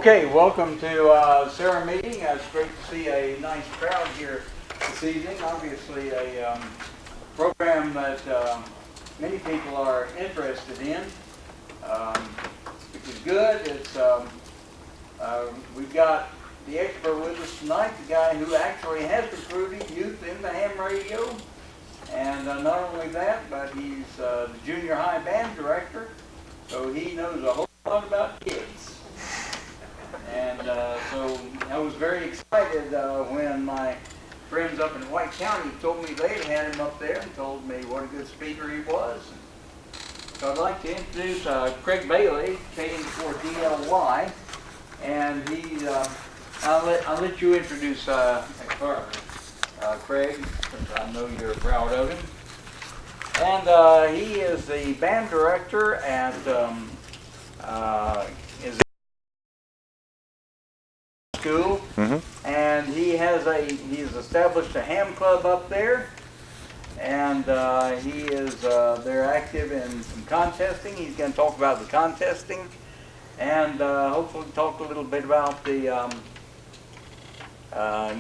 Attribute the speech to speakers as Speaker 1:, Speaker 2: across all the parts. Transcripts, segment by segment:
Speaker 1: Okay, welcome to Sarah meeting. It's great to see a nice crowd here this evening. Obviously a program that many people are interested in, which is good. It's we've got the expert with us tonight, the guy who actually has recruited youth into ham radio. And not only that, but he's the junior high band director, so he knows a whole lot about kids. And so I was very excited when my friends up in White County told me they had him up there and told me what a good speaker he was. So I'd like to introduce Craig Bailey, K-4DLY, and he, I'll let you introduce Craig, since I know you're proud of him. And he is the band director at school, and he's established a ham club up there, and he is they're active in some contesting. He's going to talk about the contesting, and hopefully talk a little bit about the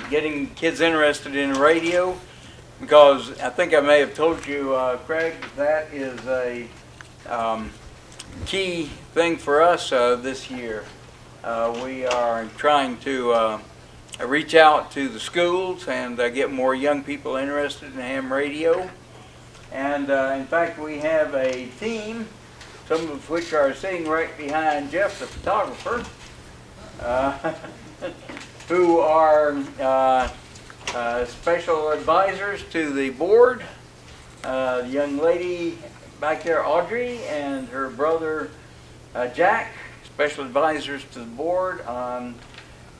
Speaker 1: getting kids interested in radio, because I think I may have told you, Craig, that is a key thing for us this year. We are trying to reach out to the schools and get more young people interested in ham radio. And in fact, we have a team, some of which are sitting right behind Jeff, the photographer, who are special advisors to the board. The young lady back there, Audrey, and her brother, Jack, special advisors to the board on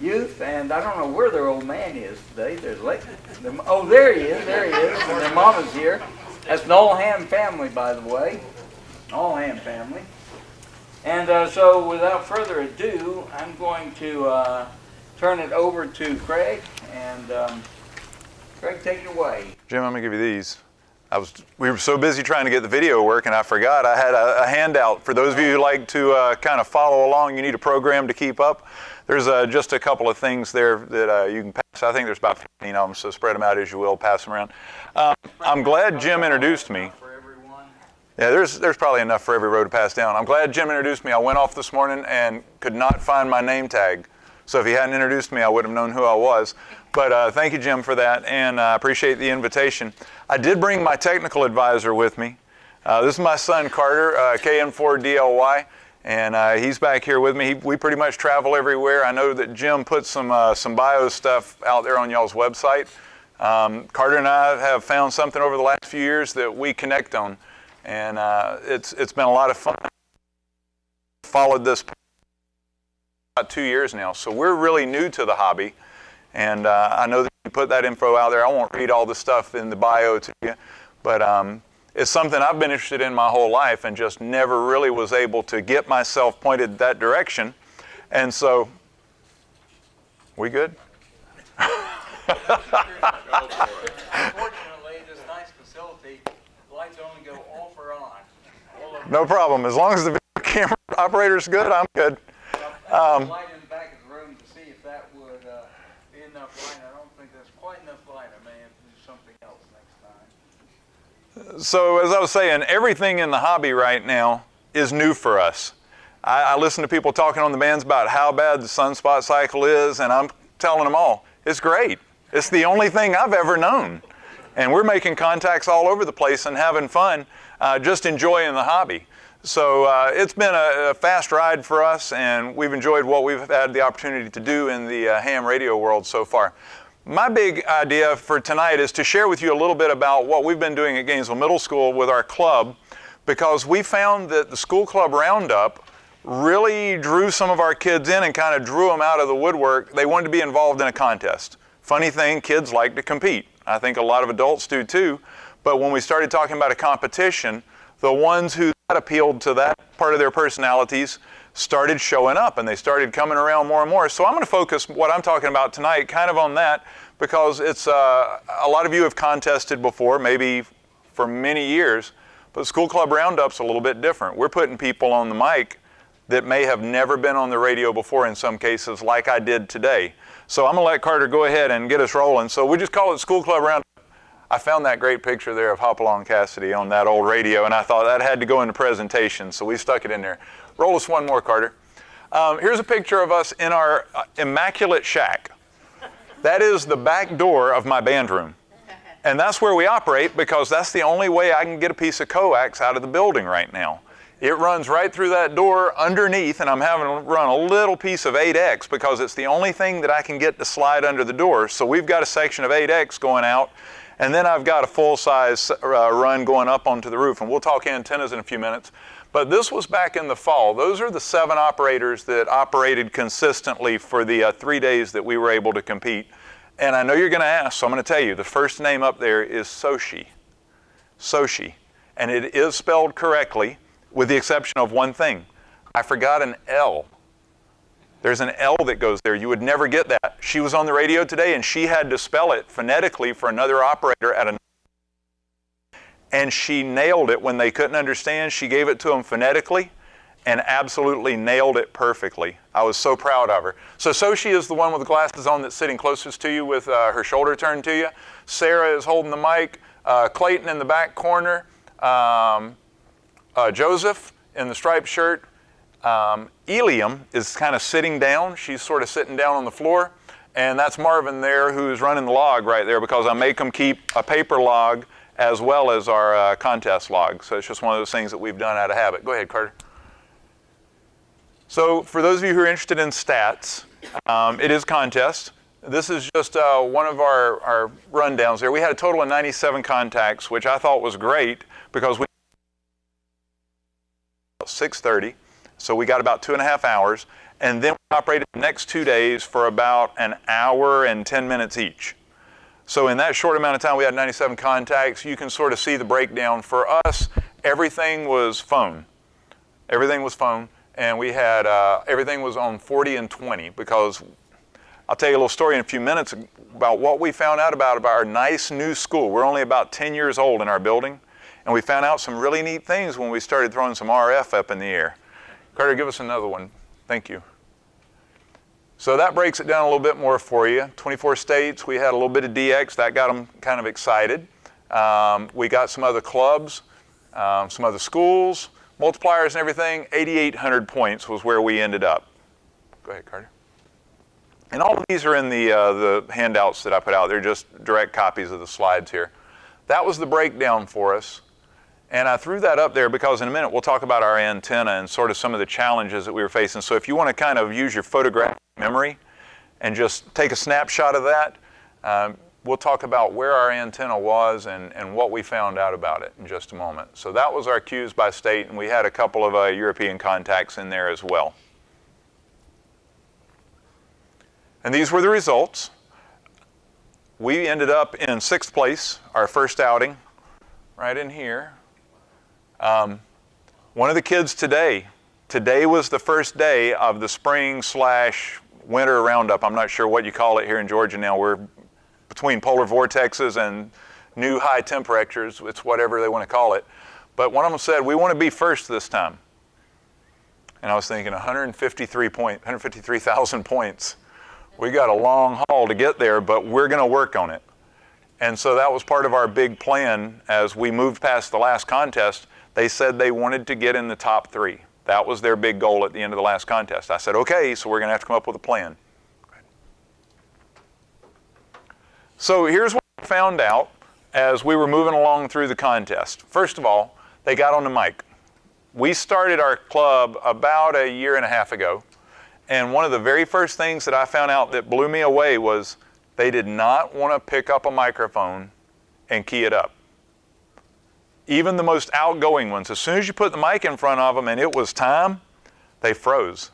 Speaker 1: youth. And I don't know where their old man is today. Oh, there he is, and their mama's here. That's an all-ham family, by the way, all-ham family. And so without further ado, I'm going to turn it over to Craig, and Craig, take it away.
Speaker 2: Jim, I'm going to give you these. We were so busy trying to get the video working, I forgot I had a handout. For those of you who like to kind of follow along, you need a program to keep up. There's just a couple of things there that you can pass. I think there's about 15 of them, so spread them out as you will, pass them around. I'm glad Jim introduced me. Yeah, there's probably enough for every row to pass down. I'm glad Jim introduced me. I went off this morning and could not find my name tag. So if he hadn't introduced me, I wouldn't have known who I was. But thank you, Jim, for that, and I appreciate the invitation. I did bring my technical advisor with me. This is my son, Carter, KN4DLY, and he's back here with me. We pretty much travel everywhere. I know that Jim put some bio stuff out there on y'all's website. Carter and I have found something over the last few years that we connect on, and it's been a lot of fun. Followed this about 2 years now, so we're really new to the hobby, and I know that you put that info out there. I won't read all the stuff in the bio to you, but it's something I've been interested in my whole life and just never really was able to get myself pointed that direction. And so, we good?
Speaker 1: Unfortunately, this nice facility, the lights only go off or on.
Speaker 2: No problem. As long as the camera operator's good, I'm good.
Speaker 1: Light in the back of the room to see if that would be enough light. I don't think that's quite enough light. I may have to do something else next time.
Speaker 2: So as I was saying, everything in the hobby right now is new for us. I listen to people talking on the bands about how bad the sunspot cycle is, and I'm telling them all, it's great. It's the only thing I've ever known. And we're making contacts all over the place and having fun, just enjoying the hobby. So it's been a fast ride for us, and we've enjoyed what we've had the opportunity to do in the ham radio world so far. My big idea for tonight is to share with you a little bit about what we've been doing at Gainesville Middle School with our club, because we found that the school club roundup really drew some of our kids in and kind of drew them out of the woodwork. They wanted to be involved in a contest. Funny thing, kids like to compete. I think a lot of adults do too, but when we started talking about a competition, the ones who appealed to that part of their personalities started showing up, and they started coming around more and more. So I'm going to focus what I'm talking about tonight kind of on that, because it's a lot of you have contested before, maybe for many years, but School Club Roundup's a little bit different. We're putting people on the mic that may have never been on the radio before in some cases, like I did today. So I'm going to let Carter go ahead and get us rolling. So we just call it School Club Roundup. I found that great picture there of Hopalong Cassidy on that old radio, and I thought that had to go in the presentation, so we stuck it in there. Roll us one more, Carter. Here's a picture of us in our immaculate shack. That is the back door of my band room. And that's where we operate because that's the only way I can get a piece of coax out of the building right now. It runs right through that door underneath, and I'm having to run a little piece of 8X because it's the only thing that I can get to slide under the door. So we've got a section of 8X going out, and then I've got a full-size run going up onto the roof. And we'll talk antennas in a few minutes. But this was back in the fall. Those are the 7 operators that operated consistently for the 3 days that we were able to compete. And I know you're going to ask, so I'm going to tell you, the first name up there is Sochi. Sochi. And it is spelled correctly, with the exception of one thing. I forgot an L. There's an L that goes there. You would never get that. She was on the radio today, and she had to spell it phonetically for another operator at and she nailed it when they couldn't understand. She gave it to them phonetically and absolutely nailed it perfectly. I was so proud of her. So Sochi is the one with the glasses on that's sitting closest to you with her shoulder turned to you. Sarah is holding the mic. Clayton in the back corner. Joseph in the striped shirt. Eliam is kind of sitting down. She's sort of sitting down on the floor. And that's Marvin there who's running the log right there because I make them keep a paper log as well as our contest log. So it's just one of those things that we've done out of habit. Go ahead, Carter. So for those of you who are interested in stats, it is contest. This is just one of our rundowns there. We had a total of 97 contacts, which I thought was great because we 6:30, so we got about 2.5 hours, and then we operated the next 2 days for about an hour and 10 minutes each. So in that short amount of time, we had 97 contacts. You can sort of see the breakdown. For us, everything was phone. Everything was phone, and we had everything was on 40 and 20 because I'll tell you a little story in a few minutes about what we found out about our nice new school. We're only about 10 years old in our building, and we found out some really neat things when we started throwing some RF up in the air. Carter, give us another one. Thank you. So that breaks it down a little bit more for you. 24 states, we had a little bit of DX, that got them kind of excited. We got some other clubs, some other schools, multipliers and everything. 8,800 points was where we ended up. Go ahead, Carter. And all of these are in the handouts that I put out. They're just direct copies of the slides here. That was the breakdown for us. And I threw that up there because in a minute we'll talk about our antenna and sort of some of the challenges that we were facing. So if you want to kind of use your photographic memory and just take a snapshot of that, we'll talk about where our antenna was and what we found out about it in just a moment. So that was our cues by state, and we had a couple of European contacts in there as well. And these were the results. We ended up in 6th place, our first outing, right in here. One of the kids today was the first day of the spring/winter roundup. I'm not sure what you call it here in Georgia now. We're between polar vortexes and new high temperatures. It's whatever they want to call it. But one of them said, we want to be first this time. And I was thinking 153,000 points. We got a long haul to get there, but we're going to work on it. And so that was part of our big plan as we moved past the last contest. They said they wanted to get in the top 3. That was their big goal at the end of the last contest. I said, okay, so we're going to have to come up with a plan. So here's what I found out as we were moving along through the contest. First of all, they got on the mic. We started our club about 1.5 years ago, and one of the very first things that I found out that blew me away was they did not want to pick up a microphone and key it up. Even the most outgoing ones, as soon as you put the mic in front of them and it was time, they froze.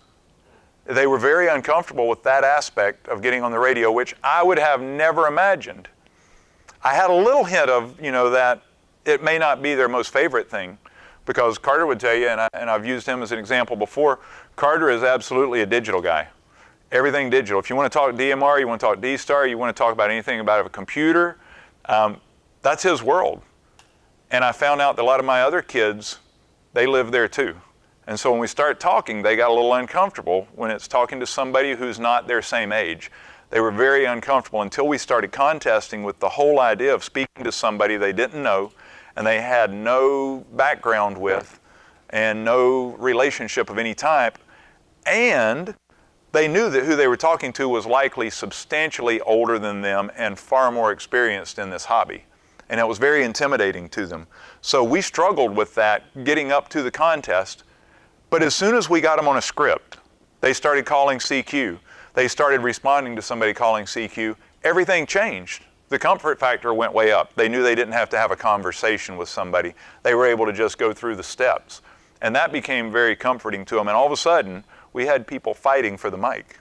Speaker 2: They were very uncomfortable with that aspect of getting on the radio, which I would have never imagined. I had a little hint of, that it may not be their most favorite thing, because Carter would tell you, and I've used him as an example before, Carter is absolutely a digital guy. Everything digital. If you want to talk DMR, you want to talk D-Star, you want to talk about anything about a computer, that's his world. And I found out that a lot of my other kids, they live there too. And so when we start talking, they got a little uncomfortable when it's talking to somebody who's not their same age. They were very uncomfortable until we started contesting with the whole idea of speaking to somebody they didn't know and they had no background with and no relationship of any type, and they knew that who they were talking to was likely substantially older than them and far more experienced in this hobby. And it was very intimidating to them. So we struggled with that getting up to the contest, but as soon as we got them on a script, they started calling CQ. They started responding to somebody calling CQ. Everything changed. The comfort factor went way up. They knew they didn't have to have a conversation with somebody. They were able to just go through the steps. And that became very comforting to them. And all of a sudden, we had people fighting for the mic.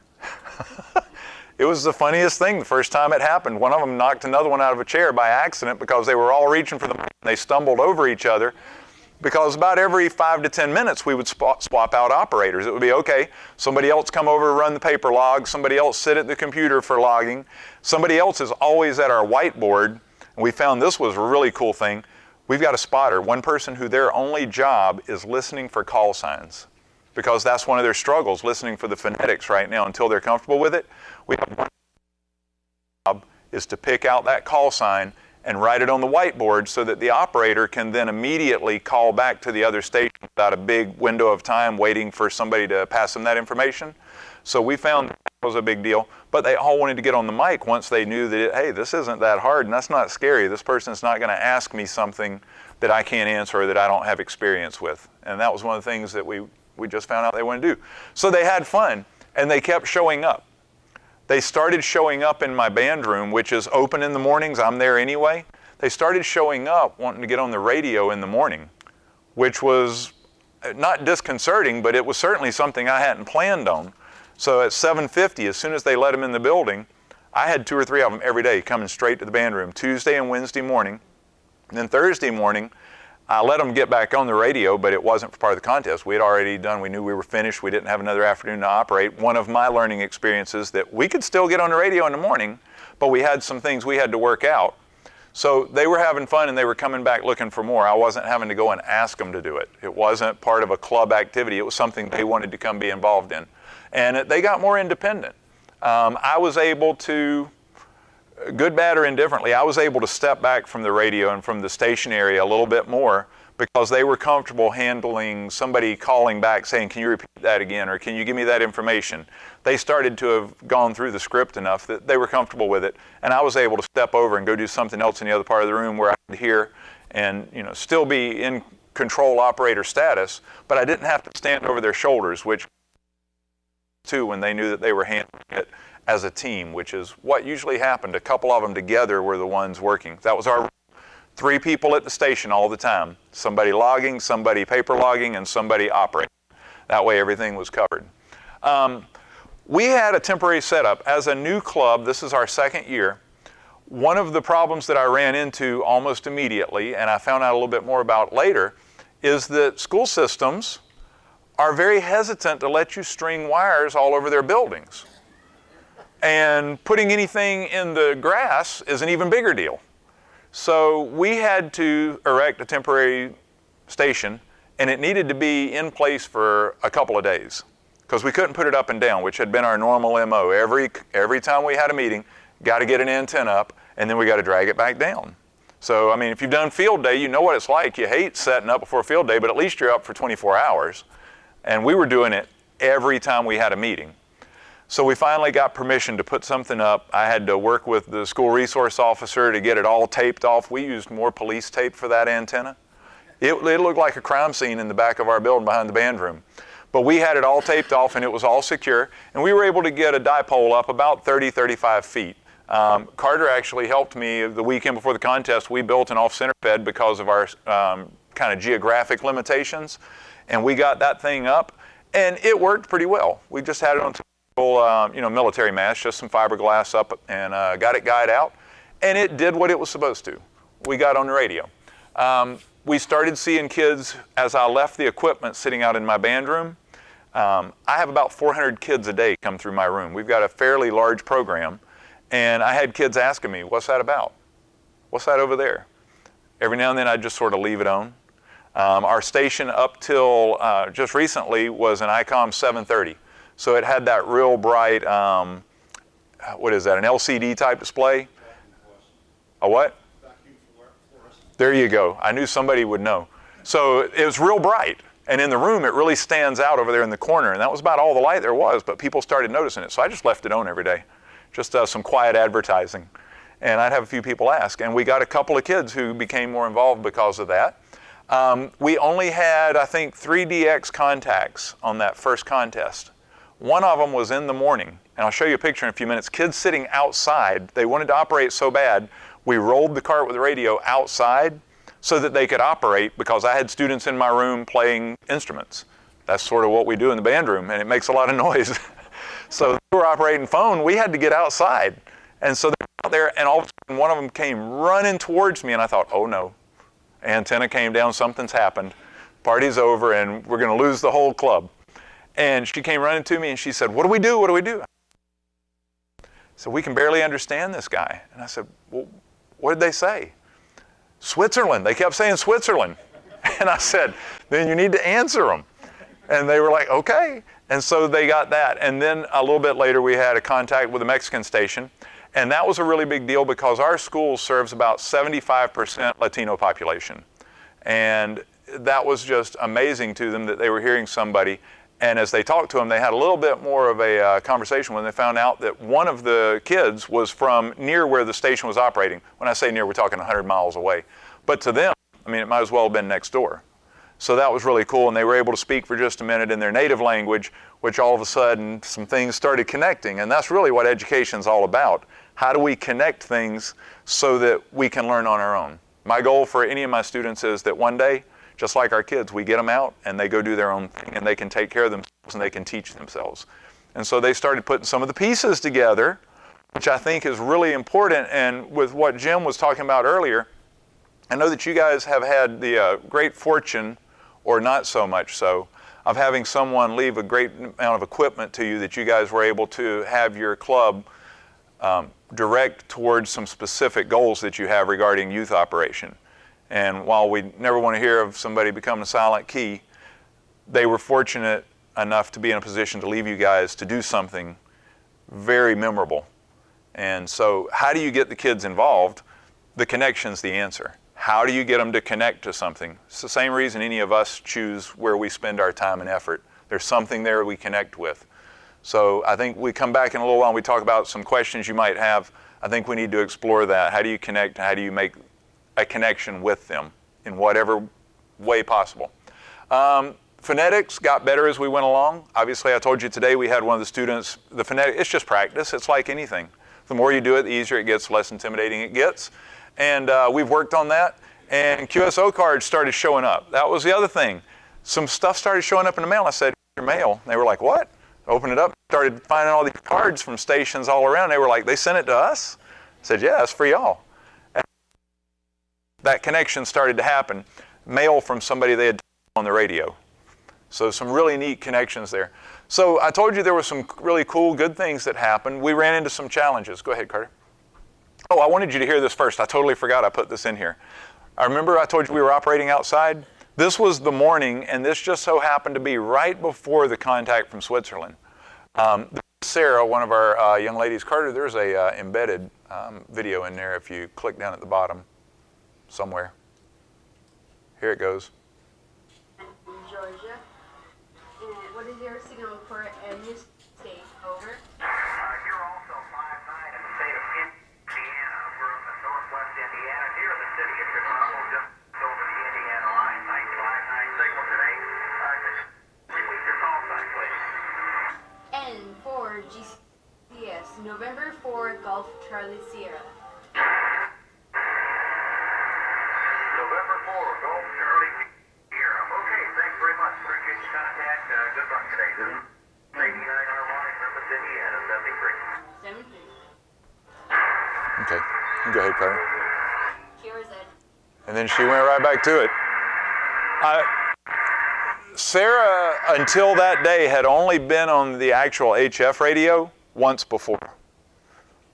Speaker 2: It was the funniest thing the first time it happened. One of them knocked another one out of a chair by accident because they were all reaching for the mic. They stumbled over each other because about every 5 to 10 minutes we would swap out operators. It would be, okay, somebody else come over to run the paper log, somebody else sit at the computer for logging, somebody else is always at our whiteboard. And we found this was a really cool thing. We've got a spotter, one person who their only job is listening for call signs, because that's one of their struggles, listening for the phonetics right now until they're comfortable with it. We have one job is to pick out that call sign and write it on the whiteboard so that the operator can then immediately call back to the other station without a big window of time waiting for somebody to pass them that information. So we found that was a big deal, but they all wanted to get on the mic once they knew that, hey, this isn't that hard and that's not scary. This person's not going to ask me something that I can't answer or that I don't have experience with. And that was one of the things that we just found out they wanted to do. So they had fun and they kept showing up. They started showing up in my band room, which is open in the mornings. I'm there anyway. They started showing up wanting to get on the radio in the morning, which was not disconcerting, but it was certainly something I hadn't planned on. So at 7:50, as soon as they let them in the building, I had 2 or 3 of them every day coming straight to the band room, Tuesday and Wednesday morning. And then Thursday morning, I let them get back on the radio, but it wasn't for part of the contest. We had already done, we knew we were finished. We didn't have another afternoon to operate. One of my learning experiences that we could still get on the radio in the morning, but we had some things we had to work out. So they were having fun and they were coming back looking for more. I wasn't having to go and ask them to do it. It wasn't part of a club activity. It was something they wanted to come be involved in. And they got more independent. I was able to, good, bad, or indifferently, I was able to step back from the radio and from the station area a little bit more because they were comfortable handling somebody calling back saying, can you repeat that again, or can you give me that information? They started to have gone through the script enough that they were comfortable with it, and I was able to step over and go do something else in the other part of the room where I could hear and still be in control operator status, but I didn't have to stand over their shoulders, which too when they knew that they were handling it as a team, which is what usually happened. A couple of them together were the ones working. That was our 3 people at the station all the time. Somebody logging, somebody paper logging, and somebody operating. That way everything was covered. We had a temporary setup. As a new club, this is our 2nd year, one of the problems that I ran into almost immediately, and I found out a little bit more about later, is that school systems are very hesitant to let you string wires all over their buildings. And putting anything in the grass is an even bigger deal. So we had to erect a temporary station, and it needed to be in place for a couple of days because we couldn't put it up and down, which had been our normal MO. Every time we had a meeting, got to get an antenna up, and then we got to drag it back down. So, I mean, if you've done field day, you know what it's like. You hate setting up before field day, but at least you're up for 24 hours. And we were doing it every time we had a meeting. So we finally got permission to put something up. I had to work with the school resource officer to get it all taped off. We used more police tape for that antenna. It looked like a crime scene in the back of our building behind the band room. But we had it all taped off and it was all secure. And we were able to get a dipole up about 30, 35 feet. Carter actually helped me the weekend before the contest. We built an off-center bed because of our kind of geographic limitations. And we got that thing up and it worked pretty well. We just had it on military mast, just some fiberglass up, and got it guyed out, and it did what it was supposed to. We got on the radio. We started seeing kids as I left the equipment sitting out in my band room. I have about 400 kids a day come through my room. We've got a fairly large program, and I had kids asking me, what's that about? What's that over there? Every now and then I'd just sort of leave it on. Our station up till just recently was an ICOM 730. So it had that real bright, what is that, an LCD type display? A what? There you go. I knew somebody would know. So it was real bright. And in the room, it really stands out over there in the corner. And that was about all the light there was, but people started noticing it. So I just left it on every day. Just some quiet advertising. And I'd have a few people ask. And we got a couple of kids who became more involved because of that. We only had, I think, 3 DX contacts on that first contest. One of them was in the morning. And I'll show you a picture in a few minutes. Kids sitting outside. They wanted to operate so bad. We rolled the cart with the radio outside so that they could operate, because I had students in my room playing instruments. That's sort of what we do in the band room, and it makes a lot of noise. So they were operating phone. We had to get outside. And so they're out there, and all of a sudden one of them came running towards me, and I thought, oh no. Antenna came down, something's happened. Party's over, and we're going to lose the whole club. And she came running to me, and she said, what do we do? What do we do? So we can barely understand this guy. And I said, well, what did they say? Switzerland. They kept saying Switzerland. And I said, then you need to answer them. And they were like, okay. And so they got that. And then a little bit later, we had a contact with a Mexican station. And that was a really big deal because our school serves about 75% Latino population. And that was just amazing to them that they were hearing somebody. And as they talked to him, they had a little bit more of a conversation when they found out that one of the kids was from near where the station was operating. When I say near, we're talking 100 miles away. But to them, I mean, it might as well have been next door. So that was really cool, and they were able to speak for just a minute in their native language, which all of a sudden some things started connecting. And that's really what education's all about. How do we connect things so that we can learn on our own? My goal for any of my students is that one day, just like our kids, we get them out and they go do their own thing and they can take care of themselves and they can teach themselves. And so they started putting some of the pieces together, which I think is really important. And with what Jim was talking about earlier, I know that you guys have had the great fortune, or not so much so, of having someone leave a great amount of equipment to you that you guys were able to have your club direct towards some specific goals that you have regarding youth operation. And while we never want to hear of somebody becoming a silent key, they were fortunate enough to be in a position to leave you guys to do something very memorable. And so how do you get the kids involved? The connection's the answer. How do you get them to connect to something? It's the same reason any of us choose where we spend our time and effort. There's something there we connect with. So I think we come back in a little while and we talk about some questions you might have. I think we need to explore that. How do you connect? How do you make a connection with them in whatever way possible? Phonetics got better as we went along. Obviously, I told you today we had one of the students, the phonetic, it's just practice. It's like anything. The more you do it, the easier it gets, the less intimidating it gets. And we've worked on that. And QSO cards started showing up. That was the other thing. Some stuff started showing up in the mail. I said, your mail. And they were like, what? Opened it up, started finding all these cards from stations all around. They were like, they sent it to us? I said, yeah, it's for y'all. That connection started to happen. Mail from somebody they had on the radio. So some really neat connections there. So I told you there were some really cool, good things that happened. We ran into some challenges. Go ahead, Carter. Oh, I wanted you to hear this first. I totally forgot I put this in here. I remember I told you we were operating outside. This was the morning, and this just so happened to be right before the contact from Switzerland. Sarah, one of our young ladies, Carter, there's a embedded video in there if you click down at the bottom. Somewhere. Here it goes.
Speaker 3: Georgia. And what is your signal for a new state? Over.
Speaker 4: You're also 5-9 in the state of Indiana. We're in the northwest Indiana, near the city of Chicago, just over the Indiana line. 959 signal today. Repeat your call sign, please.
Speaker 3: N for GCS. November 4 Golf Charlie Sierra.
Speaker 4: November 4, Golf Charlie Sierra. Okay, thanks very much. Appreciate your contact. Good luck today. 89 R1, Memphis, Indiana, 73.
Speaker 3: 73.
Speaker 2: Okay, go ahead, Carter.
Speaker 3: Here's it.
Speaker 2: And then she went right back to it. Sarah, until that day, had only been on the actual HF radio once before.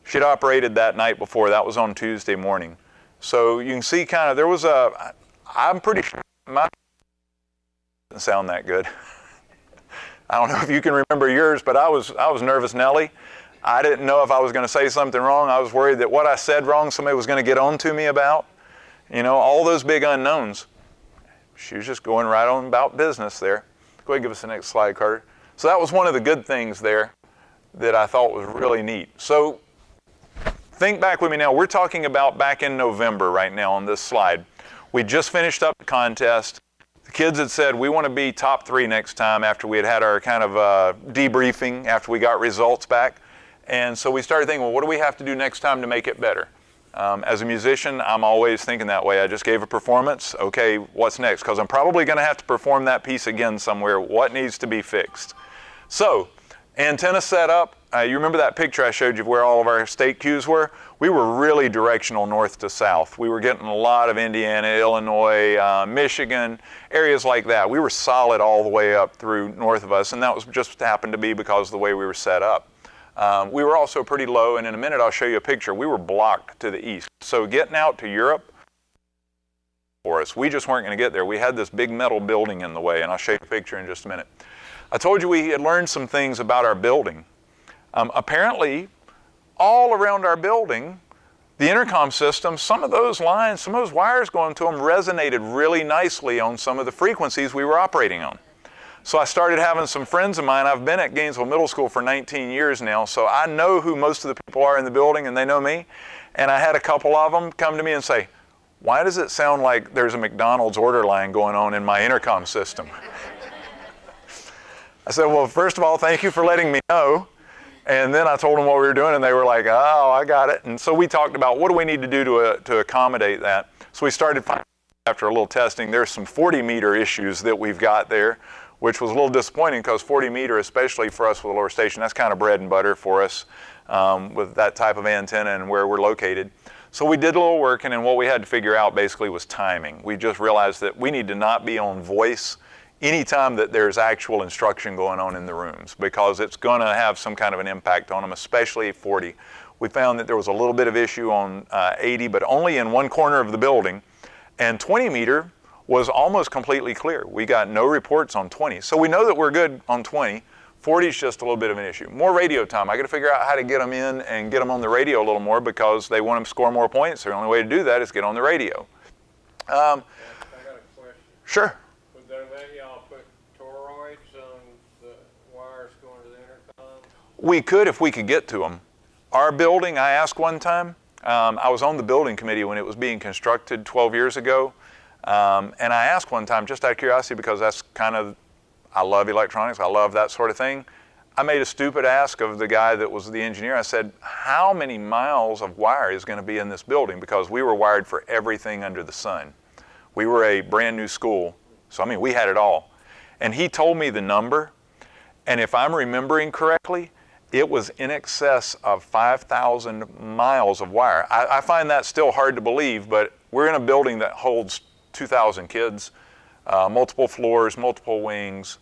Speaker 2: She'd operated that night before. That was on Tuesday morning. So you can see kind of, there was I'm pretty sure my Didn't sound that good. I don't know if you can remember yours, but I was nervous Nelly. I didn't know if I was going to say something wrong. I was worried that what I said wrong, somebody was going to get on to me about. You know, all those big unknowns. She was just going right on about business there. Go ahead and give us the next slide, Carter. So that was one of the good things there that I thought was really neat. So think back with me now. We're talking about back in November right now on this slide. We just finished up the contest. The kids had said, we want to be top 3 next time after we had our kind of debriefing after we got results back. And so we started thinking, well, what do we have to do next time to make it better? As a musician, I'm always thinking that way. I just gave a performance. Okay, what's next? Because I'm probably going to have to perform that piece again somewhere. What needs to be fixed? So, antenna set up. You remember that picture I showed you of where all of our state cues were? We were really directional north to south. We were getting a lot of Indiana, Illinois, Michigan, areas like that. We were solid all the way up through north of us, and that was just happened to be because of the way we were set up. We were also pretty low, and in a minute I'll show you a picture. We were blocked to the east. So getting out to Europe for us, we just weren't going to get there. We had this big metal building in the way, and I'll show you a picture in just a minute. I told you we had learned some things about our building. Apparently, all around our building, the intercom system, some of those lines, some of those wires going to them resonated really nicely on some of the frequencies we were operating on. So I started having some friends of mine. I've been at Gainesville Middle School for 19 years now, so I know who most of the people are in the building, and they know me. And I had a couple of them come to me and say, why does it sound like there's a McDonald's order line going on in my intercom system? I said, well, first of all, thank you for letting me know. And then I told them what we were doing, and they were like, oh, I got it. And so we talked about what do we need to do to accommodate that. So we started finding, after a little testing, there's some 40-meter issues that we've got there, which was a little disappointing because 40-meter, especially for us with a lower station, that's kind of bread and butter for us with that type of antenna and where we're located. So we did a little work, and then what we had to figure out basically was timing. We just realized that we need to not be on voice anytime that there's actual instruction going on in the rooms, because it's going to have some kind of an impact on them, especially 40. We found that there was a little bit of issue on 80, but only in one corner of the building, and 20-meter was almost completely clear. We got no reports on 20. So we know that we're good on 20. 40 is just a little bit of an issue. More radio time. I got to figure out how to get them in and get them on the radio a little more because they want them to score more points. The only way to do that is get on the radio.
Speaker 5: I got a question.
Speaker 2: Sure.
Speaker 5: Would they let y'all put toroids on the wires going to the intercom?
Speaker 2: We could if we could get to them. Our building, I asked one time, I was on the building committee when it was being constructed 12 years ago. And I asked one time, just out of curiosity, because that's kind of, I love electronics, I love that sort of thing. I made a stupid ask of the guy that was the engineer. I said, how many miles of wire is going to be in this building? Because we were wired for everything under the sun. We were a brand new school, so I mean, we had it all. And he told me the number, and if I'm remembering correctly, it was in excess of 5,000 miles of wire. I find that still hard to believe, but we're in a building that holds 2,000 kids, multiple floors, multiple wings.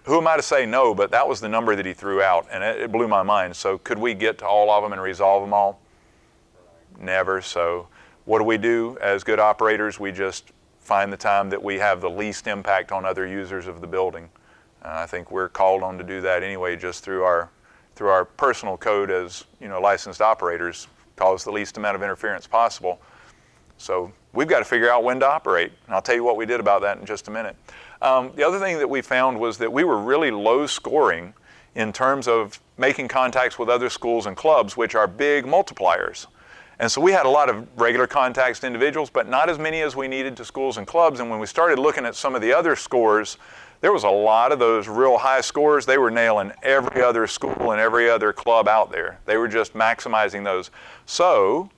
Speaker 2: Who am I to say no, but that was the number that he threw out, and it blew my mind. So could we get to all of them and resolve them all? Never. So what do? As good operators, we just find the time that we have the least impact on other users of the building. I think we're called on to do that anyway, just through our personal code as licensed operators, cause the least amount of interference possible. So we've got to figure out when to operate, and I'll tell you what we did about that in just a minute. The other thing that we found was that we were really low scoring in terms of making contacts with other schools and clubs, which are big multipliers. And so we had a lot of regular contacts to individuals, but not as many as we needed to schools and clubs. And when we started looking at some of the other scores, there was a lot of those real high scores. They were nailing every other school and every other club out there. They were just maximizing those. So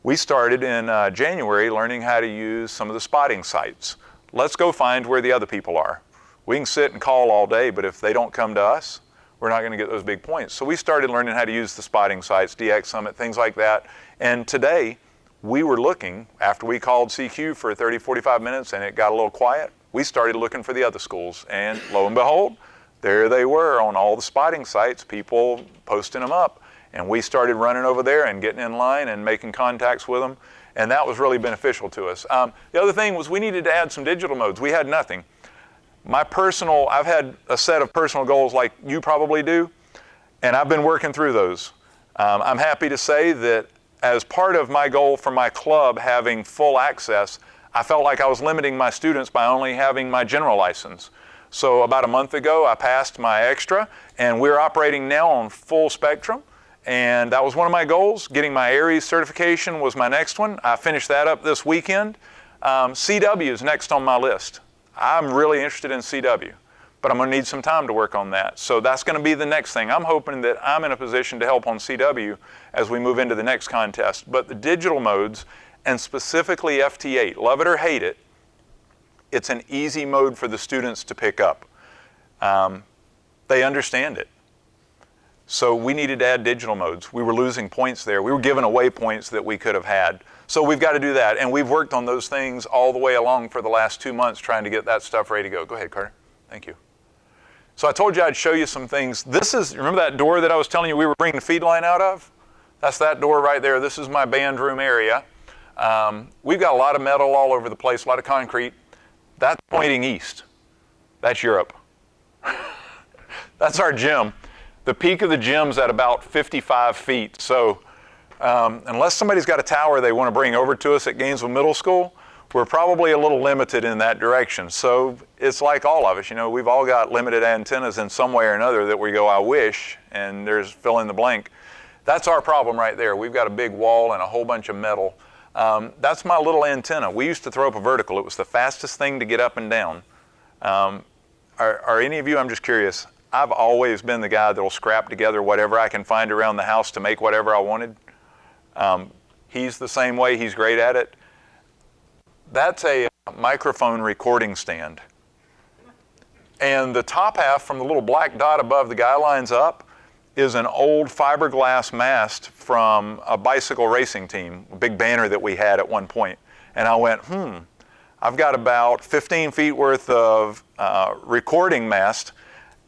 Speaker 2: we started in January learning how to use some of the spotting sites. Let's go find where the other people are. We can sit and call all day, but if they don't come to us, we're not going to get those big points. So we started learning how to use the spotting sites, DX Summit, things like that. And today, we were looking, after we called CQ for 30, 45 minutes and it got a little quiet, we started looking for the other schools. And lo and behold, there they were on all the spotting sites, people posting them up. And we started running over there and getting in line and making contacts with them. And that was really beneficial to us. The other thing was we needed to add some digital modes. We had nothing. I've had a set of personal goals like you probably do, and I've been working through those. I'm happy to say that as part of my goal for my club having full access, I felt like I was limiting my students by only having my general license. So about a month ago, I passed my extra, and we're operating now on full spectrum. And that was one of my goals. Getting my Aries certification was my next one. I finished that up this weekend. CW is next on my list. I'm really interested in CW, but I'm going to need some time to work on that. So that's going to be the next thing. I'm hoping that I'm in a position to help on CW as we move into the next contest. But the digital modes, and specifically FT8, love it or hate it, it's an easy mode for the students to pick up. They understand it. So we needed to add digital modes. We were losing points there. We were giving away points that we could have had. So we've got to do that. And we've worked on those things all the way along for the last 2 months trying to get that stuff ready to go. Go ahead, Carter. Thank you. So I told you I'd show you some things. Remember that door that I was telling you we were bringing the feed line out of? That's that door right there. This is my band room area. We've got a lot of metal all over the place, a lot of concrete. That's pointing east. That's Europe. That's our gym. The peak of the gym's at about 55 feet. So unless somebody's got a tower they want to bring over to us at Gainesville Middle School, we're probably a little limited in that direction. So it's like all of us, we've all got limited antennas in some way or another that we go, I wish, and there's fill in the blank. That's our problem right there. We've got a big wall and a whole bunch of metal. That's my little antenna. We used to throw up a vertical. It was the fastest thing to get up and down. Are any of you, I'm just curious, I've always been the guy that will scrap together whatever I can find around the house to make whatever I wanted. He's the same way. He's great at it. That's a microphone recording stand. And the top half from the little black dot above the guy lines up is an old fiberglass mast from a bicycle racing team, a big banner that we had at one point. And I went, I've got about 15 feet worth of recording mast,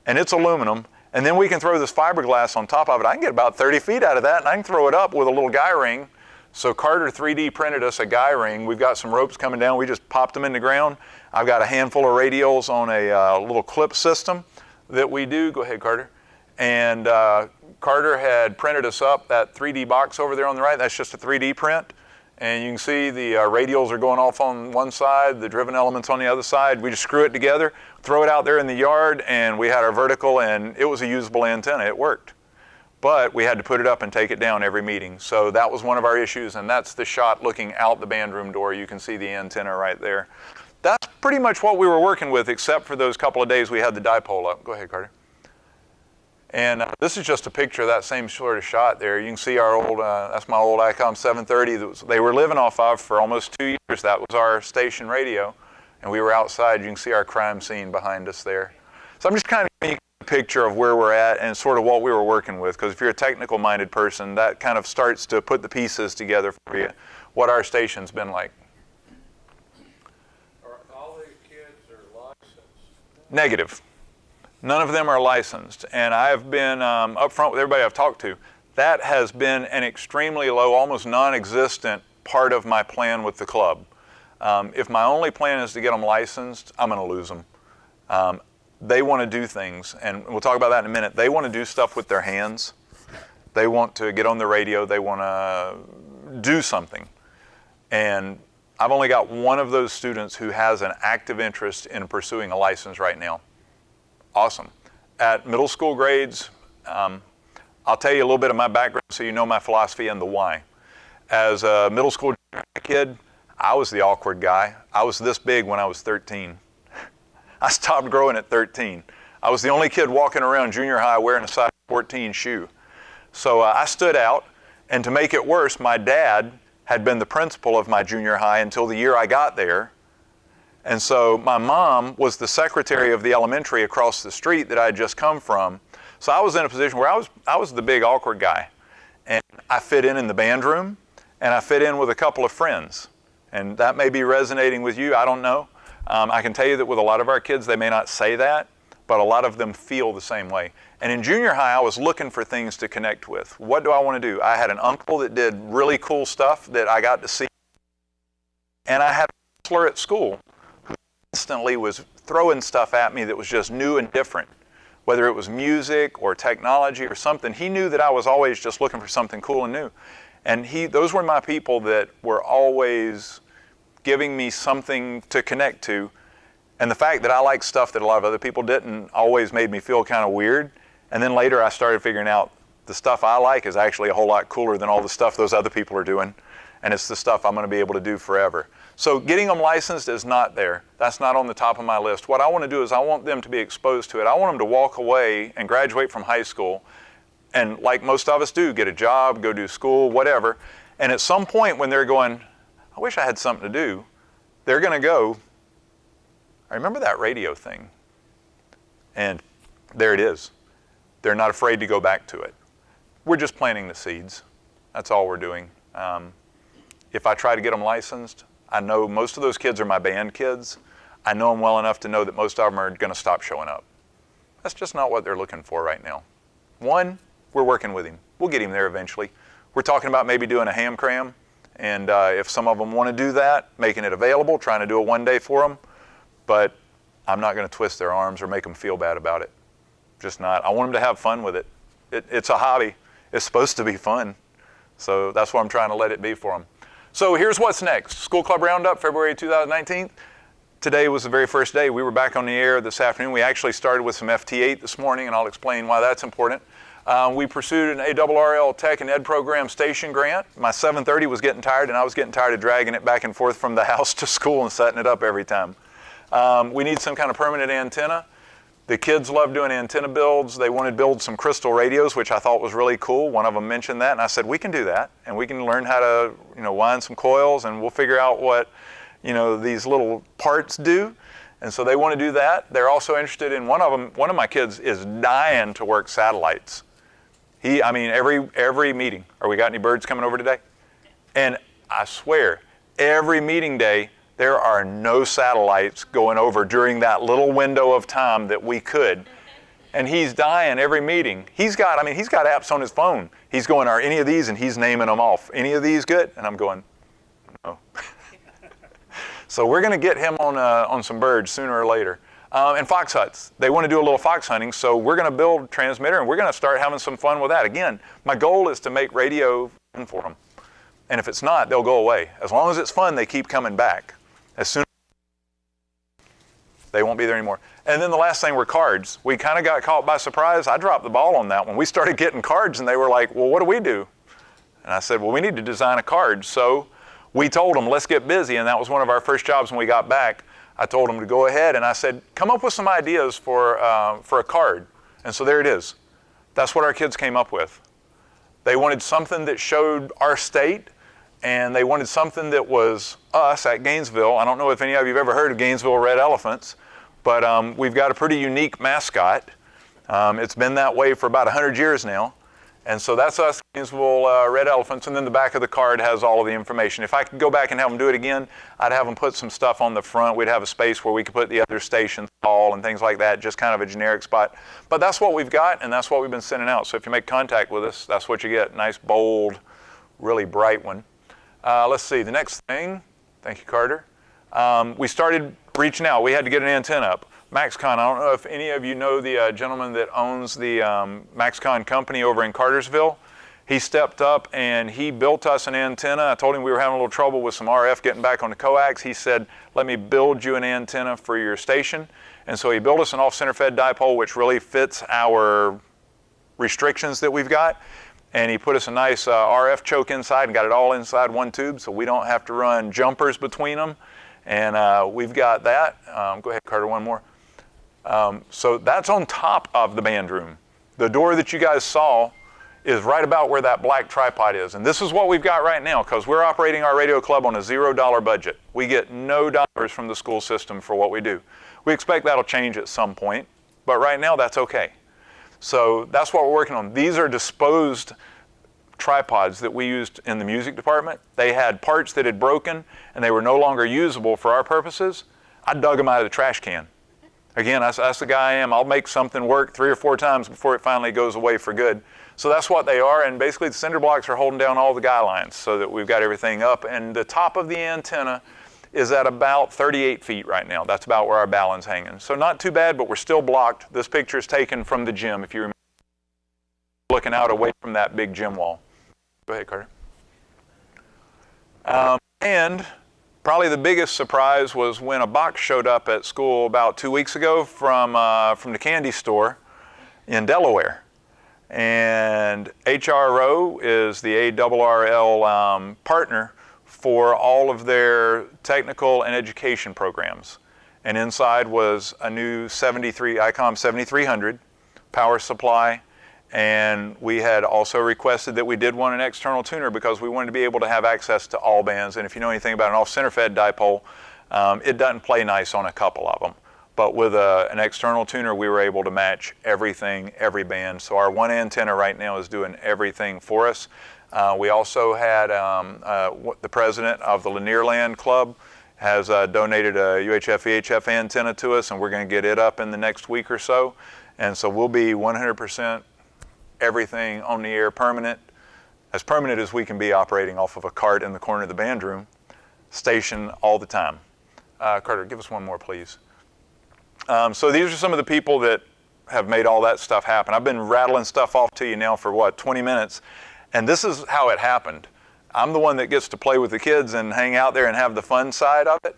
Speaker 2: and it's aluminum, and then we can throw this fiberglass on top of it. I can get about 30 feet out of that, and I can throw it up with a little guy ring. So Carter 3D printed us a guy ring. We've got some ropes coming down. We just popped them in the ground. I've got a handful of radials on a little clip system that we do. Go ahead, Carter. And Carter had printed us up that 3D box over there on the right. That's just a 3D print. And you can see the radials are going off on one side, the driven elements on the other side. We just screw it together, throw it out there in the yard, and we had our vertical, and it was a usable antenna. It worked. But we had to put it up and take it down every meeting. So that was one of our issues, and that's the shot looking out the band room door. You can see the antenna right there. That's pretty much what we were working with, except for those couple of days we had the dipole up. Go ahead, Carter. And this is just a picture of that same sort of shot there. You can see our old, that's my old ICOM 730 that they were living off of for almost 2 years. That was our station radio, and we were outside. You can see our crime scene behind us there. So I'm just kind of giving you a picture of where we're at and sort of what we were working with, because if you're a technical-minded person, that kind of starts to put the pieces together for you, what our station's been like.
Speaker 5: Are all these kids are licensed?
Speaker 2: Negative. None of them are licensed, and I've been upfront with everybody I've talked to. That has been an extremely low, almost non-existent part of my plan with the club. If my only plan is to get them licensed, I'm going to lose them. They want to do things, and we'll talk about that in a minute. They want to do stuff with their hands. They want to get on the radio. They want to do something. And I've only got one of those students who has an active interest in pursuing a license right now. Awesome. At middle school grades, I'll tell you a little bit of my background so you know my philosophy and the why. As a middle school kid, I was the awkward guy. I was this big when I was 13. I stopped growing at 13. I was the only kid walking around junior high wearing a size 14 shoe. So I stood out, and to make it worse, my dad had been the principal of my junior high until the year I got there. And so my mom was the secretary of the elementary across the street that I had just come from. So I was in a position where I was the big awkward guy. And I fit in the band room, and I fit in with a couple of friends. And that may be resonating with you, I don't know. I can tell you that with a lot of our kids, they may not say that, but a lot of them feel the same way. And in junior high, I was looking for things to connect with. What do I want to do? I had an uncle that did really cool stuff that I got to see. And I had a counselor at school who constantly was throwing stuff at me that was just new and different. Whether it was music or technology or something, he knew that I was always just looking for something cool and new. And those were my people that were always giving me something to connect to. And the fact that I liked stuff that a lot of other people didn't always made me feel kind of weird. And then later I started figuring out the stuff I like is actually a whole lot cooler than all the stuff those other people are doing. And it's the stuff I'm going to be able to do forever. So getting them licensed is not there. That's not on the top of my list. What I want to do is I want them to be exposed to it. I want them to walk away and graduate from high school and, like most of us do, get a job, go do school, whatever. And at some point when they're going, I wish I had something to do, they're going to go, I remember that radio thing. And there it is. They're not afraid to go back to it. We're just planting the seeds. That's all we're doing. If I try to get them licensed, I know most of those kids are my band kids. I know them well enough to know that most of them are going to stop showing up. That's just not what they're looking for right now. One, we're working with him. We'll get him there eventually. We're talking about maybe doing a ham cram, and if some of them want to do that, making it available, trying to do a one day for them. But I'm not going to twist their arms or make them feel bad about it. Just not. I want them to have fun with it. It's a hobby. It's supposed to be fun. So that's what I'm trying to let it be for them. So here's what's next. School Club Roundup, February 2019. Today was the very first day. We were back on the air this afternoon. We actually started with some FT8 this morning, and I'll explain why that's important. We pursued an ARRL Tech and Ed Program Station grant. My 730 was getting tired, and I was getting tired of dragging it back and forth from the house to school and setting it up every time. We need some kind of permanent antenna. The kids love doing antenna builds. They wanted to build some crystal radios, which I thought was really cool. One of them mentioned that, and I said, we can do that, and we can learn how to, wind some coils, and we'll figure out what, these little parts do. And so they want to do that. They're also interested in one of my kids is dying to work satellites. Every meeting, we got any birds coming over today? And I swear, every meeting day, there are no satellites going over during that little window of time that we could. And he's dying every meeting. He's got apps on his phone. He's going, are any of these? And he's naming them off. Any of these good? And I'm going, no. So we're going to get him on some birds sooner or later. And fox huts. They want to do a little fox hunting, so we're going to build a transmitter, and we're going to start having some fun with that. Again, my goal is to make radio fun for them. And if it's not, they'll go away. As long as it's fun, they keep coming back. As soon as they won't be there anymore. And then the last thing were cards. We kind of got caught by surprise. I dropped the ball on that one. We started getting cards, and they were like, well, what do we do? And I said, well, we need to design a card. So we told them, let's get busy, and that was one of our first jobs when we got back. I told them to go ahead, and I said, come up with some ideas for a card. And so there it is. That's what our kids came up with. They wanted something that showed our state, and they wanted something that was us at Gainesville. I don't know if any of you have ever heard of Gainesville Red Elephants, but we've got a pretty unique mascot. It's been that way for about 100 years now. And so that's us, Gainesville Red Elephants, and then the back of the card has all of the information. If I could go back and have them do it again, I'd have them put some stuff on the front. We'd have a space where we could put the other stations, all and things like that, just kind of a generic spot. But that's what we've got, and that's what we've been sending out. So if you make contact with us, that's what you get. Nice, bold, really bright one. Let's see, the next thing, thank you, Carter. We started reaching out. We had to get an antenna up. MaxCon, I don't know if any of you know the gentleman that owns the MaxCon company over in Cartersville. He stepped up and he built us an antenna. I told him we were having a little trouble with some RF getting back on the coax. He said, let me build you an antenna for your station. And so he built us an off-center fed dipole, which really fits our restrictions that we've got. And he put us a nice RF choke inside and got it all inside one tube, so we don't have to run jumpers between them. And we've got that. Go ahead, Carter, one more. So that's on top of the band room. The door that you guys saw is right about where that black tripod is. And this is what we've got right now, because we're operating our radio club on a $0 budget. We get no dollars from the school system for what we do. We expect that'll change at some point, but right now that's okay. So that's what we're working on. These are disposed tripods that we used in the music department. They had parts that had broken and they were no longer usable for our purposes. I dug them out of the trash can. Again, that's the guy I am. I'll make something work 3 or 4 times before it finally goes away for good. So that's what they are, and basically the cinder blocks are holding down all the guy lines so that we've got everything up. And the top of the antenna is at about 38 feet right now. That's about where our ballon's hanging. So not too bad, but we're still blocked. This picture is taken from the gym, if you remember, looking out away from that big gym wall. Go ahead, Carter. And probably the biggest surprise was when a box showed up at school about 2 weeks ago from the candy store in Delaware. And HRO is the ARRL partner for all of their technical and education programs. And inside was a new ICOM 7300 power supply. And we had also requested that we did want an external tuner because we wanted to be able to have access to all bands. And if you know anything about an off-center fed dipole, it doesn't play nice on a couple of them. But with an external tuner, we were able to match everything, every band. So our one antenna right now is doing everything for us. We also had the president of the Lanierland Club has donated a UHF VHF antenna to us, and we're going to get it up in the next week or so. And so we'll be 100% everything on the air permanent as we can be, operating off of a cart in the corner of the band room station all the time. Carter, give us one more, please. So these are some of the people that have made all that stuff happen. I've been rattling stuff off to you now for, 20 minutes? And this is how it happened. I'm the one that gets to play with the kids and hang out there and have the fun side of it.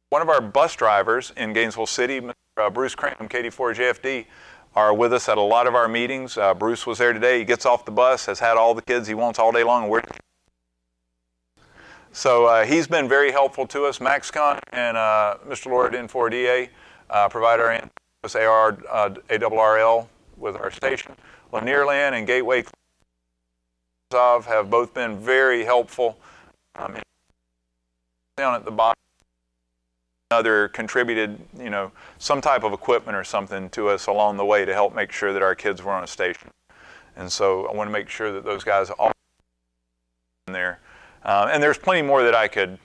Speaker 2: One of our bus drivers in Gainesville City, Mr. Bruce Cram, KD4JFD, are with us at a lot of our meetings. Bruce was there today. He gets off the bus, has had all the kids he wants all day long. So he's been very helpful to us. MaxCon and Mr. Lord N4DA provide our ARRL with our station. Lanierland and Gateway have both been very helpful. Down at the bottom, another contributed, some type of equipment or something to us along the way to help make sure that our kids were on a station. And so I want to make sure that those guys are all in there. And there's plenty more that I could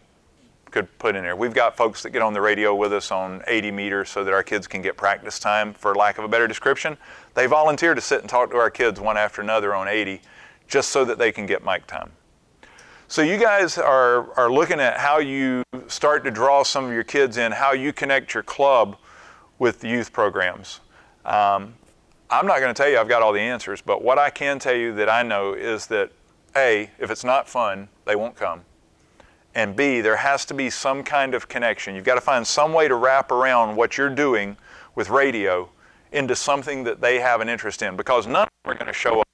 Speaker 2: put in there. We've got folks that get on the radio with us on 80 meters so that our kids can get practice time, for lack of a better description. They volunteer to sit and talk to our kids one after another on 80 just so that they can get mic time. So you guys are looking at how you start to draw some of your kids in, how you connect your club with the youth programs. I'm not going to tell you I've got all the answers, but what I can tell you that I know is that A, if it's not fun, they won't come. And B, there has to be some kind of connection. You've got to find some way to wrap around what you're doing with radio into something that they have an interest in, because none of them are going to show up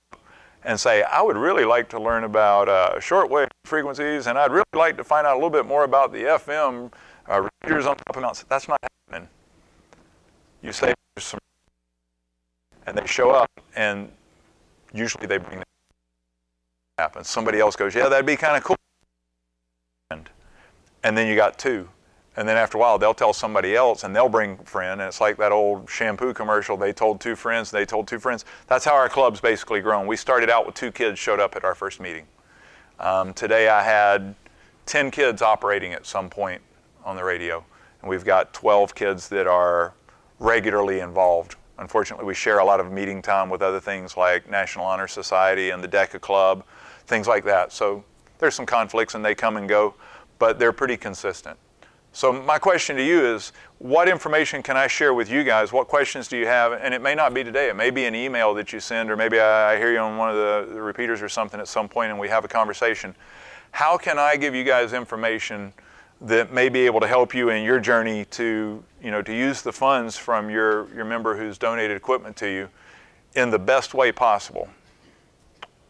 Speaker 2: and say, I would really like to learn about shortwave frequencies, and I'd really like to find out a little bit more about the FM repeaters on top of mountains. That's not happening. You say there's some, and they show up, and usually they bring that happens. Somebody else goes, yeah, that'd be kind of cool. And then you got 2. And then after a while, they'll tell somebody else, and they'll bring a friend. And it's like that old shampoo commercial. They told 2 friends, they told 2 friends. That's how our club's basically grown. We started out with 2 kids showed up at our first meeting. Today I had 10 kids operating at some point on the radio. And we've got 12 kids that are regularly involved. Unfortunately, we share a lot of meeting time with other things like National Honor Society and the DECA Club, things like that. So there's some conflicts, and they come and go, but they're pretty consistent. So my question to you is, what information can I share with you guys? What questions do you have? And it may not be today. It may be an email that you send, or maybe I hear you on one of the repeaters or something at some point and we have a conversation. How can I give you guys information that may be able to help you in your journey to, to use the funds from your member who's donated equipment to you in the best way possible?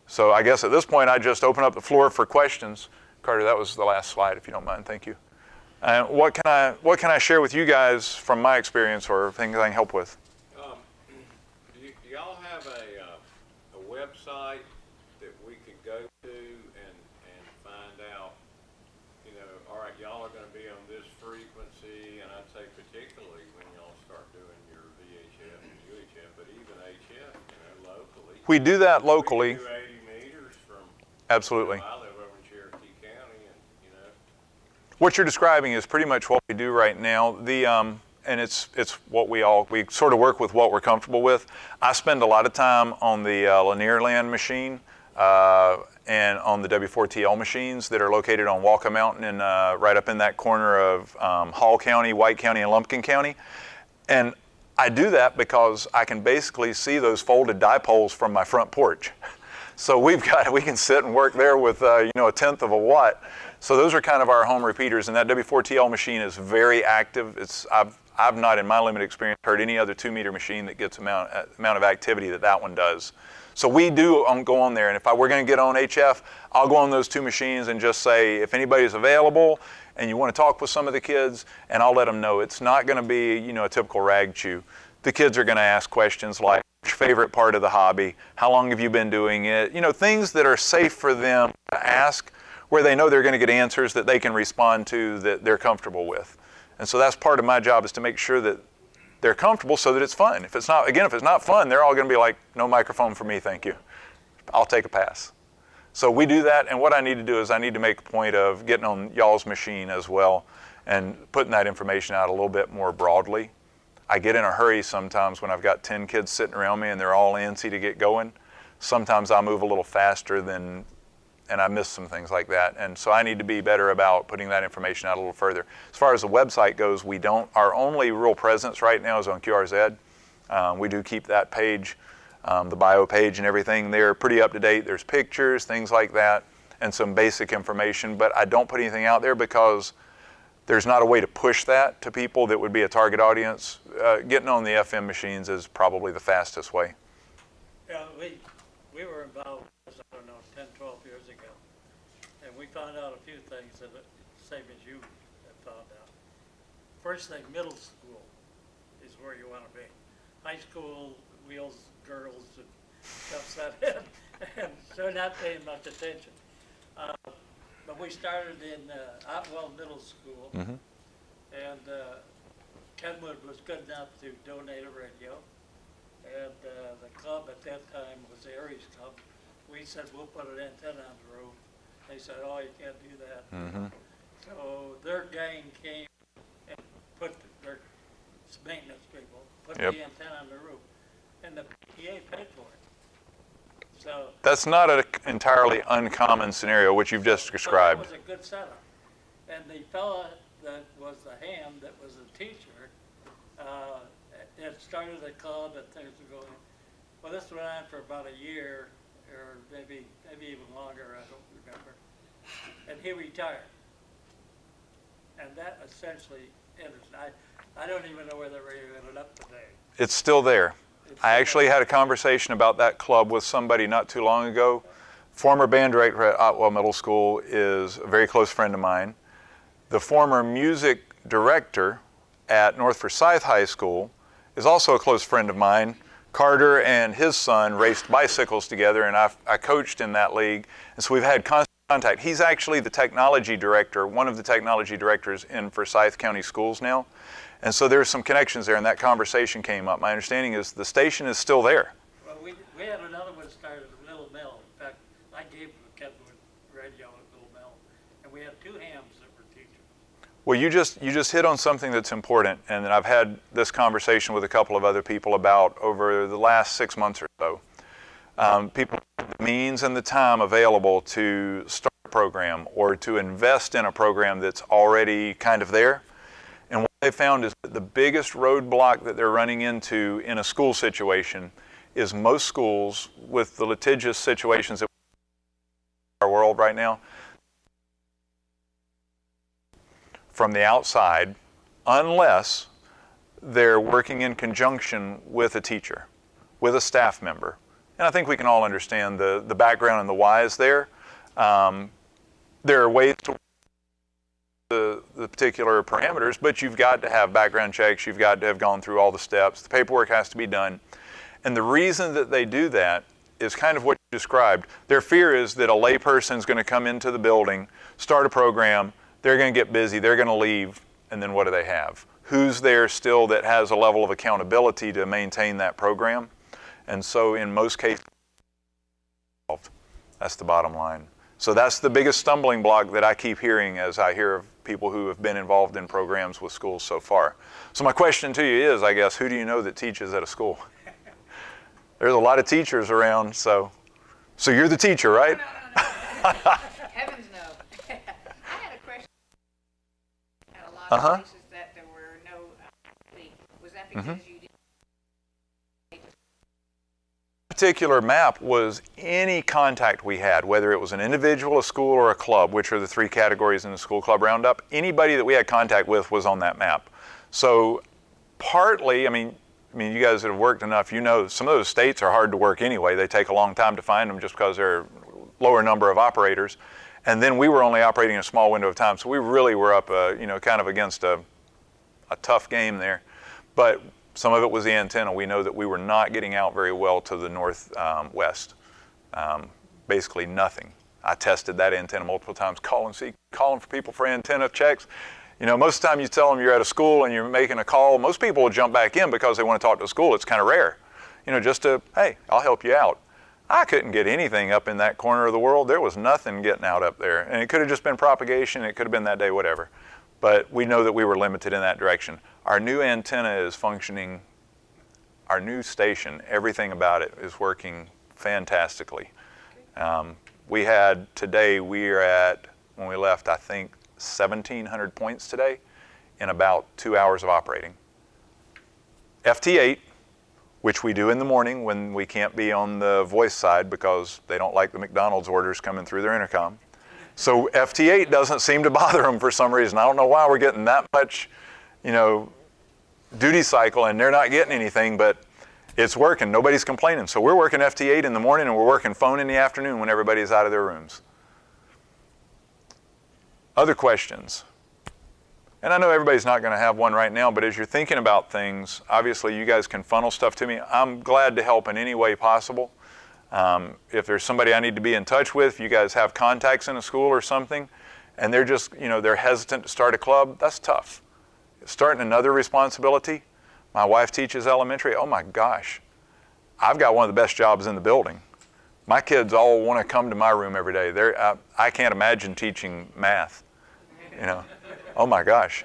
Speaker 2: So I guess at this point, I just open up the floor for questions. Carter, that was the last slide, if you don't mind. Thank you. What can I share with you guys from my experience, or things I can help with?
Speaker 5: Do y'all have a website that we could go to and find out, all right, y'all are going to be on this frequency, and I'd say particularly when y'all start doing your VHF and UHF, but even HF, locally.
Speaker 2: We do that locally.
Speaker 5: We do 80 meters from.
Speaker 2: Absolutely.
Speaker 5: I live over in Cherokee County, and
Speaker 2: What you're describing is pretty much what we do right now. and it's what we sort of work with what we're comfortable with. I spend a lot of time on the linear land machine and on the W4TL machines that are located on Walker Mountain and right up in that corner of Hall County, White County, and Lumpkin County. And I do that because I can basically see those folded dipoles from my front porch. So we can sit and work there with a tenth of a watt. So those are kind of our home repeaters, and that W4TL machine is very active. I've not, in my limited experience, heard any other 2-meter machine that gets amount of activity that one does. So we do go on there, and if we're going to get on HF, I'll go on those 2 machines and just say, if anybody's available and you want to talk with some of the kids, and I'll let them know. It's not going to be, a typical rag chew. The kids are going to ask questions like, what's your favorite part of the hobby? How long have you been doing it? Things that are safe for them to ask, where they know they're going to get answers that they can respond to that they're comfortable with. And so that's part of my job, is to make sure that they're comfortable so that it's fun. If it's not fun, they're all going to be like, no microphone for me, thank you. I'll take a pass. So we do that, and what I need to do is I need to make a point of getting on y'all's machine as well and putting that information out a little bit more broadly. I get in a hurry sometimes when I've got 10 kids sitting around me and they're all antsy to get going. Sometimes I move a little faster and I miss some things like that. And so I need to be better about putting that information out a little further. As far as the website goes, our only real presence right now is on QRZ. We do keep that page, the bio page and everything there, pretty up to date. There's pictures, things like that, and some basic information, but I don't put anything out there because there's not a way to push that to people that would be a target audience. Getting on the FM machines is probably the fastest way.
Speaker 6: Yeah, we were involved, I don't know, 10, 12 years ago, and we found out a few things that same as you have found out. First thing, middle school is where you want to be. High school, wheels, girls, and stuff like that, and they're not paying much attention. But we started in Otwell Middle School, and Kenwood was good enough to donate a radio. And the club at that time was the Aries Club. We said, we'll put an antenna on the roof. They said, oh, you can't do that. So their gang came and put their maintenance people, put the antenna on the roof. And the PTA paid for it. So
Speaker 2: that's not an entirely uncommon scenario, which you've just described.
Speaker 6: It was a good setup. And the fella that was the ham, that was the teacher, it started a club and things were going. Well, this went on for about a year, or maybe even longer, I don't remember. And he retired. And that essentially ended. I don't even know where the radio ended up today.
Speaker 2: It's still there. I actually had a conversation about that club with somebody not too long ago. Former band director at Otwell Middle School is a very close friend of mine. The former music director at North Forsyth High School is also a close friend of mine. Carter and his son raced bicycles together, and I coached in that league, and so we've had constant contact. He's actually the technology director, one of the technology directors in Forsyth County Schools now, and so there's some connections there, and that conversation came up. My understanding is the station is still there.
Speaker 6: Well, we had another one started at Little Mill. In fact, I gave Kenwood radio at Little Mill, and we had 2 hams that were teachers.
Speaker 2: Well, you just hit on something that's important, and that I've had this conversation with a couple of other people about over the last 6 months or so. People have the means and the time available to start a program or to invest in a program that's already kind of there. And what they found is that the biggest roadblock that they're running into in a school situation is most schools, with the litigious situations that we have in our world right now, from the outside, unless they're working in conjunction with a teacher, with a staff member. And I think we can all understand the background and the whys there. There are ways to the particular parameters, but you've got to have background checks, you've got to have gone through all the steps, the paperwork has to be done. And the reason that they do that is kind of what you described. Their fear is that a layperson is going to come into the building, start a program, they're going to get busy, they're going to leave, and then what do they have? Who's there still that has a level of accountability to maintain that program? And so in most cases, that's the bottom line. So that's the biggest stumbling block that I keep hearing as I hear of people who have been involved in programs with schools so far. So my question to you is, I guess, who do you know that teaches at a school? There's a lot of teachers around, so you're the teacher, right?
Speaker 7: No. Heavens no. I had a question. At a lot of places that there were no fee. Was that because you didn't?
Speaker 2: Particular map was any contact we had, whether it was an individual, a school, or a club, which are the three categories in the school club roundup. Anybody that we had contact with was on that map. So partly, I mean, you guys that have worked enough, you know some of those states are hard to work anyway. They take a long time to find them just because they're a lower number of operators. And then we were only operating a small window of time, so we really were up, kind of against a tough game there. But some of it was the antenna. We know that we were not getting out very well to the northwest. Basically nothing. I tested that antenna multiple times, calling for people for antenna checks. Most of the time you tell them you're at a school and you're making a call, most people will jump back in because they want to talk to the school. It's kind of rare, just to, hey, I'll help you out. I couldn't get anything up in that corner of the world. There was nothing getting out up there. And it could have just been propagation. It could have been that day, whatever. But we know that we were limited in that direction. Our new antenna is functioning, our new station, everything about it is working fantastically. Today we are at, when we left, I think 1,700 points today in about 2 hours of operating. FT8, which we do in the morning when we can't be on the voice side because they don't like the McDonald's orders coming through their intercom. So FT8 doesn't seem to bother them for some reason. I don't know why we're getting that much, duty cycle and they're not getting anything, but it's working. Nobody's complaining. So we're working FT8 in the morning and we're working phone in the afternoon when everybody's out of their rooms. Other questions? And I know everybody's not going to have one right now, but as you're thinking about things, obviously you guys can funnel stuff to me. I'm glad to help in any way possible. If there's somebody I need to be in touch with, if you guys have contacts in a school or something, and they're just, they're hesitant to start a club, that's tough. Starting another responsibility. My wife teaches elementary. Oh my gosh, I've got one of the best jobs in the building. My kids all want to come to my room every day. I can't imagine teaching math. Oh my gosh.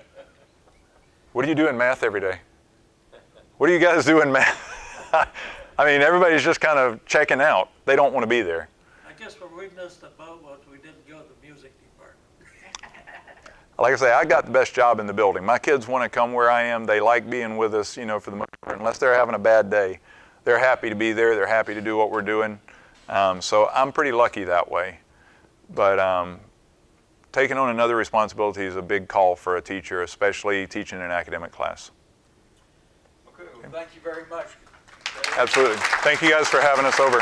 Speaker 2: What do you do in math every day? What do you guys do in math? I mean, everybody's just kind of checking out. They don't want to be there.
Speaker 6: I guess where we missed the boat was we didn't go to the music department.
Speaker 2: Like I say, I got the best job in the building. My kids want to come where I am. They like being with us, for the most part. Unless they're having a bad day, they're happy to be there. They're happy to do what we're doing. So I'm pretty lucky that way. But taking on another responsibility is a big call for a teacher, especially teaching an academic class.
Speaker 1: Okay, well, thank you very much.
Speaker 2: Absolutely. Thank you guys for having us over.